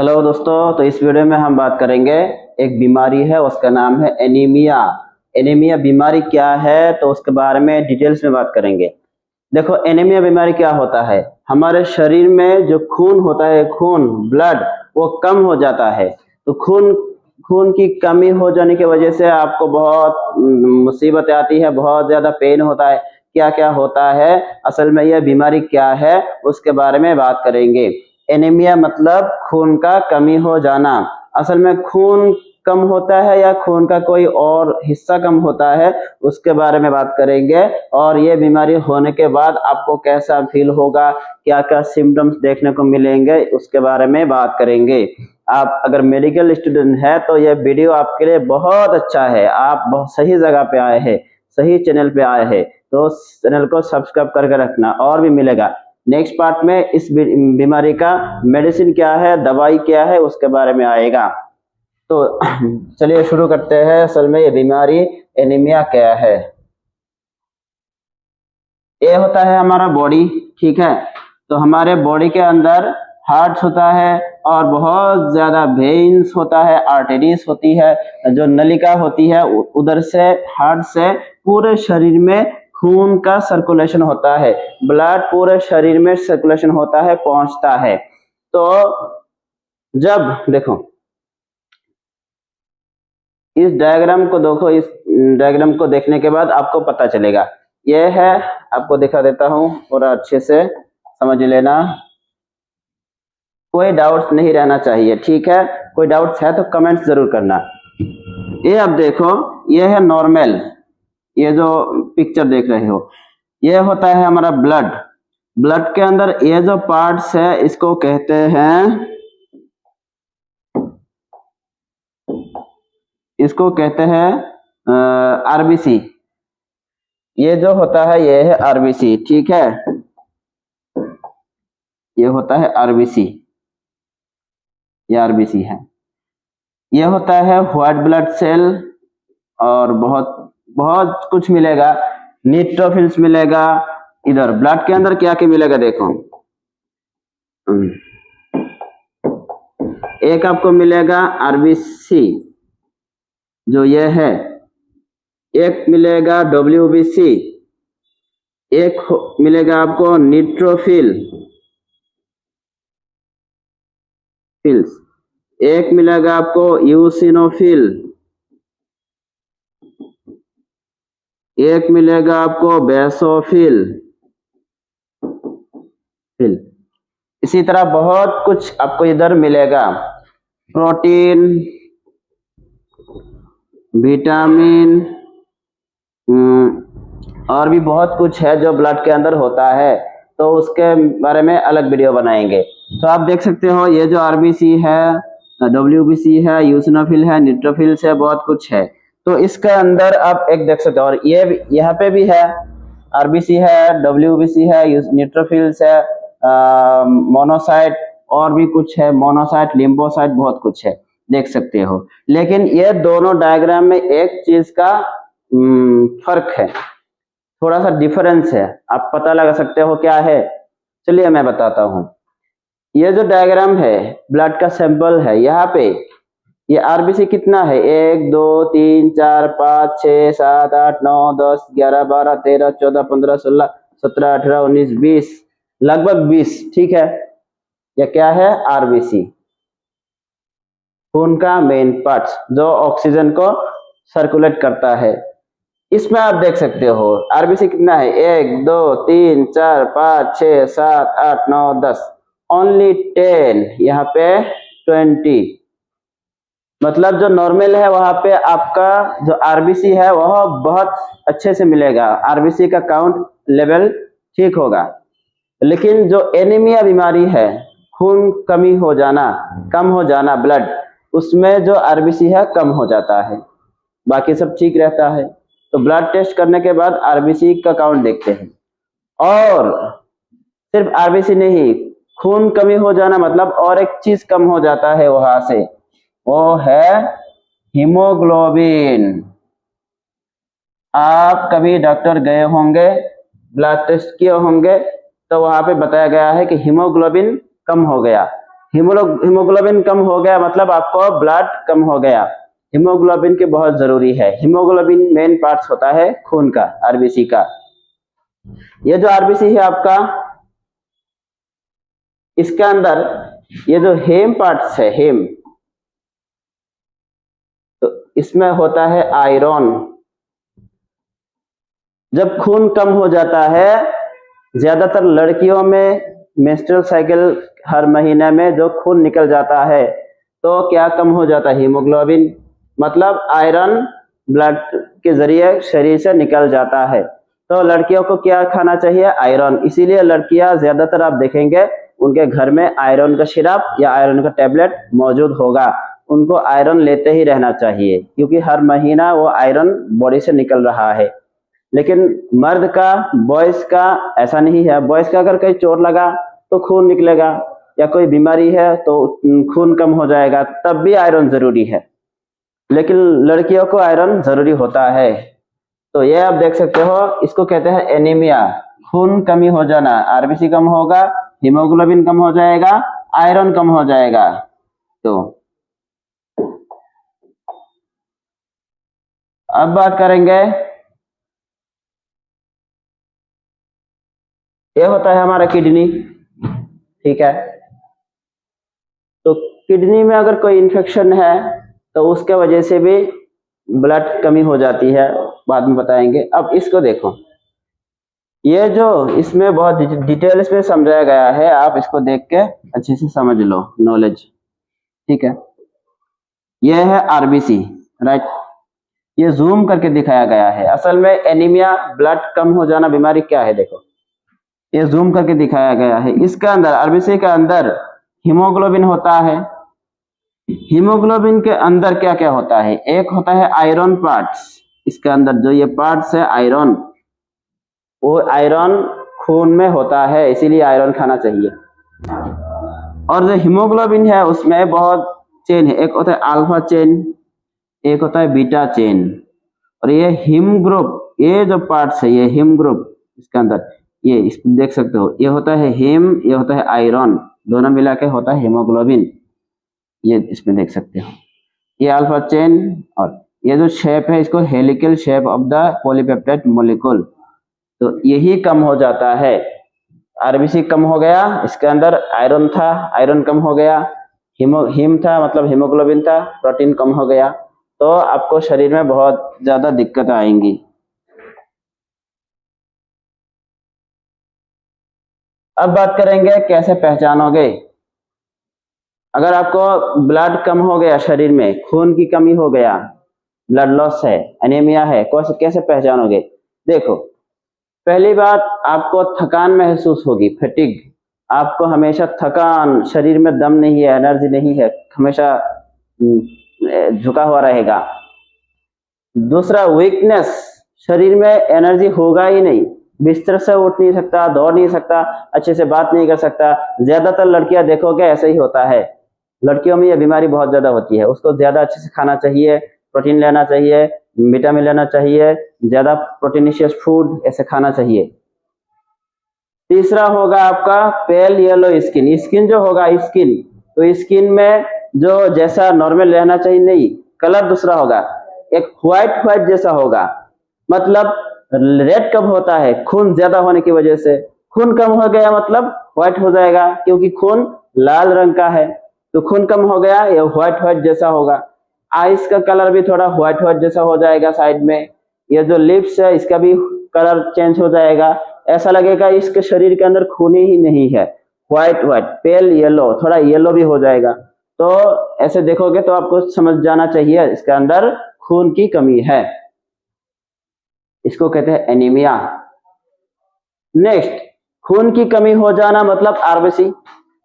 Hello दोस्तों, तो इस वीडियो में हम बात करेंगे। एक बीमारी है, उसका नाम है एनीमिया। एनीमिया बीमारी क्या है तो उसके बारे में डिटेल्स में बात करेंगे। देखो, एनीमिया बीमारी क्या होता है। हमारे शरीर में जो खून होता है, खून ब्लड, वो कम हो जाता है। तो खून खून की कमी हो जाने की वजह से आपको बहुत मुसीबत आती है, बहुत ज्यादा पेन होता है। क्या क्या होता है, असल में यह बीमारी क्या है, उसके बारे में बात करेंगे। एनीमिया मतलब खून का कमी हो जाना। असल में खून कम होता है या खून का कोई और हिस्सा कम होता है, उसके बारे में बात करेंगे। और ये बीमारी होने के बाद आपको कैसा फील होगा, क्या क्या सिम्टम्स देखने को मिलेंगे, उसके बारे में बात करेंगे। आप अगर मेडिकल स्टूडेंट है तो यह वीडियो आपके लिए बहुत अच्छा है। आप बहुत सही जगह पे आए हैं, सही चैनल पे आए हैं। तो चैनल को सब्सक्राइब करके रखना, और भी मिलेगा। नेक्स्ट पार्ट में इस बीमारी का मेडिसिन क्या है, दवाई क्या है, उसके बारे में आएगा। तो चलिए शुरू करते हैं। असल में ये बीमारी एनीमिया क्या है। ये होता है हमारा बॉडी, ठीक है। तो हमारे बॉडी के अंदर हार्ट होता है, और बहुत ज्यादा वेन्स होता है, आर्टरीज होती है, जो नलिका होती है, उधर से हार्ट से पूरे शरीर में खून का सर्कुलेशन होता है। ब्लड पूरे शरीर में सर्कुलेशन होता है, पहुंचता है। तो जब देखो, इस डायग्राम को देखो, इस डायग्राम को देखने के बाद आपको पता चलेगा। यह है, आपको दिखा देता हूं, पूरा अच्छे से समझ लेना। कोई डाउट्स नहीं रहना चाहिए, ठीक है। कोई डाउट्स है तो कमेंट जरूर करना। ये अब देखो, ये है नॉर्मल। ये जो पिक्चर देख रहे हो, ये होता है हमारा ब्लड। ब्लड के अंदर ये जो पार्ट्स है, इसको कहते हैं, आरबीसी। ये जो होता है, ये है आरबीसी, ठीक है। ये होता है आरबीसी, ये आरबीसी है। ये होता है व्हाइट ब्लड सेल, और बहुत बहुत कुछ मिलेगा। न्यूट्रोफिल्स मिलेगा। इधर ब्लड के अंदर क्या क्या मिलेगा देखो। एक आपको मिलेगा आरबीसी, जो ये है। एक मिलेगा डब्ल्यूबीसी। एक मिलेगा आपको न्यूट्रोफिल फिल्स। एक मिलेगा आपको यूसिनोफिल। एक मिलेगा आपको बेसोफिल फिल। इसी तरह बहुत कुछ आपको इधर मिलेगा। प्रोटीन, विटामिन, और भी बहुत कुछ है जो ब्लड के अंदर होता है। तो उसके बारे में अलग वीडियो बनाएंगे। तो आप देख सकते हो, ये जो आरबीसी है, डब्ल्यूबीसी है, यूसिनोफिल है, न्यूट्रोफिल्स है, बहुत कुछ है। तो इसके अंदर आप एक देख सकते हो, और ये यहाँ पे भी है, आरबीसी है, डब्ल्यूबीसी है, न्यूट्रोफिल्स है, मोनोसाइट, और भी कुछ है, मोनोसाइट, लिम्फोसाइट, बहुत कुछ है, देख सकते हो। लेकिन ये दोनों डायग्राम में एक चीज का फर्क है, थोड़ा सा डिफरेंस है। आप पता लगा सकते हो क्या है। चलिए मैं बताता हूँ। ये जो डायग्राम है, ब्लड का सैंपल है, यहाँ पे ये आरबीसी कितना है, 1 2 3 4 5 6 7 8 9 10 11 12 13 14 15 16 17 18 19 20, लगभग 20, ठीक है। यह क्या है, आरबीसी, खून का मेन पार्ट जो ऑक्सीजन को सर्कुलेट करता है। इसमें आप देख सकते हो आरबीसी कितना है, 1 2 3 4 5 6 7 8 9 10, ओनली 10, यहाँ पे 20। मतलब जो नॉर्मल है वहां पे आपका जो आरबीसी है वह बहुत अच्छे से मिलेगा, आरबीसी का काउंट लेवल ठीक होगा। लेकिन जो एनीमिया बीमारी है, खून कमी हो जाना, कम हो जाना ब्लड, उसमें जो आरबीसी है कम हो जाता है, बाकी सब ठीक रहता है। तो ब्लड टेस्ट करने के बाद आरबीसी का काउंट देखते हैं। और सिर्फ आरबीसी नहीं, खून कमी हो जाना मतलब और एक चीज कम हो जाता है वहां से, वो है हीमोग्लोबिन। आप कभी डॉक्टर गए होंगे, ब्लड टेस्ट किए होंगे, तो वहां पे बताया गया है कि हीमोग्लोबिन कम हो गया। हीमोग्लोबिन कम हो गया मतलब आपको ब्लड कम हो गया। हीमोग्लोबिन की बहुत जरूरी है। हीमोग्लोबिन मेन पार्ट्स होता है खून का, आरबीसी का। ये जो आरबीसी है आपका, इसके अंदर ये जो हेम पार्ट्स है, हेम, तो इसमें होता है आयरन। जब खून कम हो जाता है, ज्यादातर लड़कियों में मेंस्ट्रुअल साइकिल हर महीने में जो खून निकल जाता है, तो क्या कम हो जाता है? हीमोग्लोबिन, मतलब आयरन ब्लड के जरिए शरीर से निकल जाता है। तो लड़कियों को क्या खाना चाहिए? आयरन। इसीलिए लड़कियां ज्यादातर आप देखेंगे उनके घर में आयरन का सिरप या आयरन का टैबलेट मौजूद होगा। उनको आयरन लेते ही रहना चाहिए, क्योंकि हर महीना वो आयरन बॉडी से निकल रहा है। लेकिन मर्द का, बॉयज का ऐसा नहीं है। बॉयज का अगर कहीं चोट लगा तो खून निकलेगा, या कोई बीमारी है तो खून कम हो जाएगा, तब भी आयरन जरूरी है। लेकिन लड़कियों को आयरन जरूरी होता है। तो ये आप देख सकते हो, इसको कहते हैं एनीमिया, खून कमी हो जाना। आरबीसी कम होगा, हीमोग्लोबिन कम हो जाएगा, आयरन कम हो जाएगा। तो अब बात करेंगे, ये होता है हमारा किडनी, ठीक है। तो किडनी में अगर कोई इन्फेक्शन है तो उसके वजह से भी ब्लड कमी हो जाती है, बाद में बताएंगे। अब इसको देखो, ये जो इसमें बहुत डिटेल्स में समझाया गया है, आप इसको देख के अच्छे से समझ लो, नॉलेज, ठीक है। ये है आरबीसी, राइट। ये जूम करके दिखाया गया है। असल में एनीमिया, ब्लड कम हो जाना बीमारी क्या है, देखो ये जूम करके दिखाया गया है। इसके अंदर, आरबीसी के अंदर हीमोग्लोबिन होता है। हीमोग्लोबिन के अंदर क्या क्या होता है? एक होता है आयरन पार्ट्स। इसके अंदर जो ये पार्ट्स है आयरन, वो आयरन खून में होता है, इसीलिए आयरन खाना चाहिए। और जो हीमोग्लोबिन है उसमें बहुत चेन है। एक होता है अल्फा चेन, एक होता है बीटा चेन, और ये हिम ग्रुप, ये जो पार्ट्स है ये हिम ग्रुप, इसके अंदर ये इस देख सकते हो, ये होता है हिम, ये होता है आयरन, दोनों मिला के होता है हीमोग्लोबिन। ये इसमें देख सकते हो, ये अल्फा चेन, और ये जो शेप है इसको helical shape of the polypeptide molecule. तो यही कम हो जाता है। आरबीसी कम हो गया, इसके अंदर आयरन था, आयरन कम हो गया, हिम था मतलब हीमोग्लोबिन था, प्रोटीन कम हो गया, तो आपको शरीर में बहुत ज्यादा दिक्कत आएंगी। अब बात करेंगे कैसे पहचानोगे। अगर आपको ब्लड कम हो गया, शरीर में खून की कमी हो गया, ब्लड लॉस है, एनीमिया है, कैसे पहचानोगे? देखो, पहली बात, आपको थकान महसूस होगी, फटीग। आपको हमेशा थकान, शरीर में दम नहीं है, एनर्जी नहीं है, हमेशा झुका हुआ रहेगा। दूसरा, वीकनेस, शरीर में एनर्जी होगा ही नहीं, बिस्तर से उठ नहीं सकता, दौड़ नहीं सकता, अच्छे से बात नहीं कर सकता। ज्यादातर लड़कियां देखोगे ऐसे ही होता है। लड़कियों में यह बीमारी बहुत ज्यादा होती है। उसको ज्यादा अच्छे से खाना चाहिए, प्रोटीन लेना चाहिए, विटामिन लेना चाहिए, ज्यादा प्रोटीनिशियस फूड ऐसे खाना चाहिए। तीसरा होगा आपका पेल येलो स्किन। स्किन जो होगा, स्किन, तो स्किन में जो जैसा नॉर्मल रहना चाहिए, नहीं, कलर दूसरा होगा, एक व्हाइट व्हाइट जैसा होगा। मतलब रेड कब होता है? खून ज्यादा होने की वजह से। खून कम हो गया मतलब व्हाइट हो जाएगा, क्योंकि खून लाल रंग का है, तो खून कम हो गया, ये व्हाइट व्हाइट जैसा होगा। आईज का कलर भी थोड़ा व्हाइट व्हाइट जैसा हो जाएगा साइड में। ये जो लिप्स है इसका भी कलर चेंज हो जाएगा, ऐसा लगेगा इसके शरीर के अंदर खून ही नहीं है। व्हाइट व्हाइट, पेल येलो, थोड़ा येलो भी हो जाएगा। तो ऐसे देखोगे तो आपको समझ जाना चाहिए इसके अंदर खून की कमी है। इसको कहते हैं एनीमिया। नेक्स्ट, खून की कमी हो जाना मतलब आरबीसी,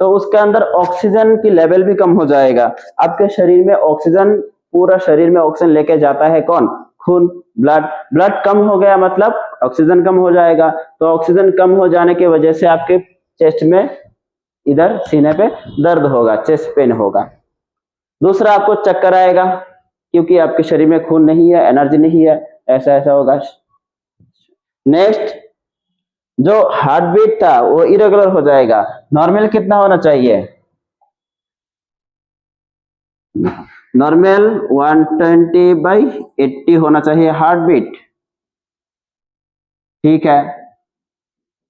तो उसके अंदर ऑक्सीजन की लेवल भी कम हो जाएगा। आपके शरीर में ऑक्सीजन, पूरा शरीर में ऑक्सीजन लेके जाता है कौन? खून, ब्लड। ब्लड कम हो गया मतलब ऑक्सीजन कम हो जाएगा। तो ऑक्सीजन कम हो जाने की वजह से आपके चेस्ट में, इधर सीने पे दर्द होगा, चेस्ट पेन होगा। दूसरा, आपको चक्कर आएगा, क्योंकि आपके शरीर में खून नहीं है, एनर्जी नहीं है, ऐसा ऐसा होगा। नेक्स्ट, जो हार्ट बीट था वो इरेगुलर हो जाएगा। नॉर्मल कितना होना चाहिए? नॉर्मल 120/80 होना चाहिए हार्ट बीट, ठीक है।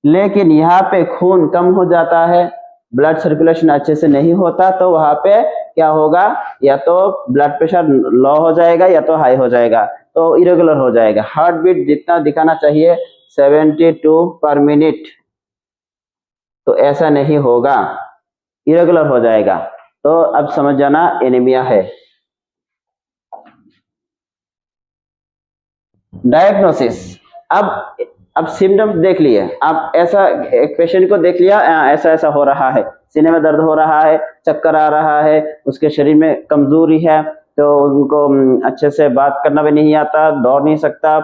लेकिन यहाँ पे खून कम हो जाता है, ब्लड सर्कुलेशन अच्छे से नहीं होता, तो वहां पे क्या होगा, या तो ब्लड प्रेशर लो हो जाएगा या तो हाई हो जाएगा, तो इरेगुलर हो जाएगा। हार्ट बीट जितना दिखाना चाहिए 72 पर मिनट, तो ऐसा नहीं होगा, इरेगुलर हो जाएगा। तो अब समझ जाना एनीमिया है। डायग्नोसिस, अब सिम्टम्स देख लिए आप, ऐसा एक पेशेंट को देख लिया, ऐसा ऐसा हो रहा है, सीने में दर्द हो रहा है, चक्कर आ रहा है, उसके शरीर में कमजोरी है, तो उनको अच्छे से बात करना भी नहीं आता, दौड़ नहीं सकता,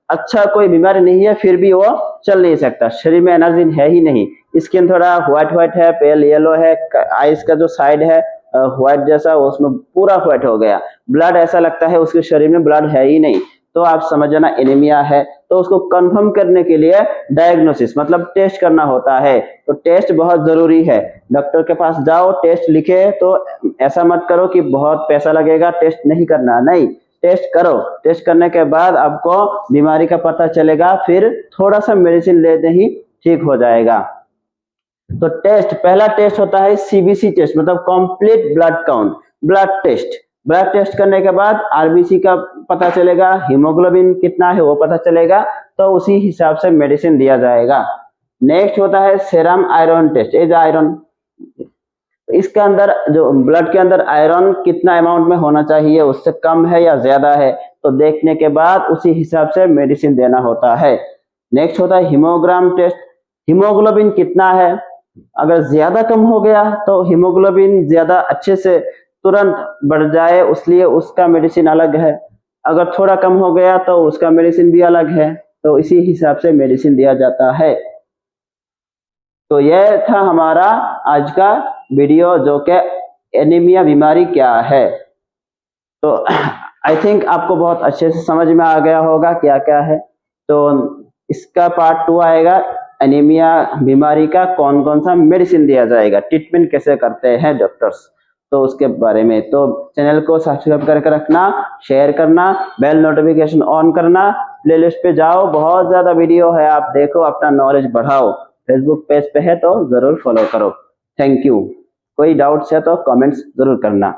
अच्छा कोई बीमारी नहीं है फिर भी वो चल नहीं सकता, शरीर में एनर्जी है ही नहीं, स्किन थोड़ा व्हाइट व्हाइट है, पेल येलो है, आइस का जो साइड है व्हाइट जैसा, उसमें पूरा व्हाइट हो गया, ब्लड ऐसा लगता है उसके शरीर में ब्लड है ही नहीं, तो आप समझ जाना एनीमिया है। तो उसको कंफर्म करने के लिए डायग्नोसिस मतलब टेस्ट करना होता है, तो टेस्ट बहुत जरूरी है। डॉक्टर के पास जाओ, टेस्ट लिखे, तो ऐसा मत करो कि बहुत पैसा लगेगा, टेस्ट नहीं करना, नहीं, टेस्ट करो, टेस्ट करने के बाद आपको बीमारी का पता चलेगा, फिर थोड़ा सा मेडिसिन लेते ही ठीक हो जाएगा। तो टेस्ट, पहला टेस्ट होता है सीबीसी टेस्ट, मतलब complete blood count, blood test. Blood test करने के बाद आरबीसी का पता चलेगा, हीमोग्लोबिन कितना है वो पता चलेगा, तो उसी हिसाब से मेडिसिन दिया जाएगा। नेक्स्ट होता है serum iron test, as iron, इसके अंदर जो ब्लड के अंदर आयरन कितना अमाउंट में होना चाहिए, उससे कम है या ज्यादा है, तो देखने के बाद उसी हिसाब से मेडिसिन देना होता है। नेक्स्ट होता है हीमोग्राम टेस्ट, हीमोग्लोबिन कितना है, अगर ज्यादा कम हो गया तो हीमोग्लोबिन ज्यादा अच्छे से तुरंत बढ़ जाए, इसलिए उसका मेडिसिन अलग है, अगर थोड़ा कम हो गया तो उसका मेडिसिन भी अलग है, तो इसी हिसाब से मेडिसिन दिया जाता है। तो यह था हमारा आज का वीडियो, जो कि एनीमिया बीमारी क्या है। तो आई थिंक आपको बहुत अच्छे से समझ में आ गया होगा क्या क्या है। तो इसका पार्ट 2 आएगा, एनीमिया बीमारी का कौन कौन सा मेडिसिन दिया जाएगा, ट्रीटमेंट कैसे करते हैं डॉक्टर्स, तो उसके बारे में। तो चैनल को सब्सक्राइब करके रखना, शेयर करना, बेल नोटिफिकेशन ऑन करना, प्लेलिस्ट पे जाओ, बहुत ज्यादा वीडियो है, आप देखो, अपना नॉलेज बढ़ाओ। फेसबुक पेज पे है तो जरूर फॉलो करो। Thank you. कोई डाउट्स है तो कमेंट्स जरूर करना।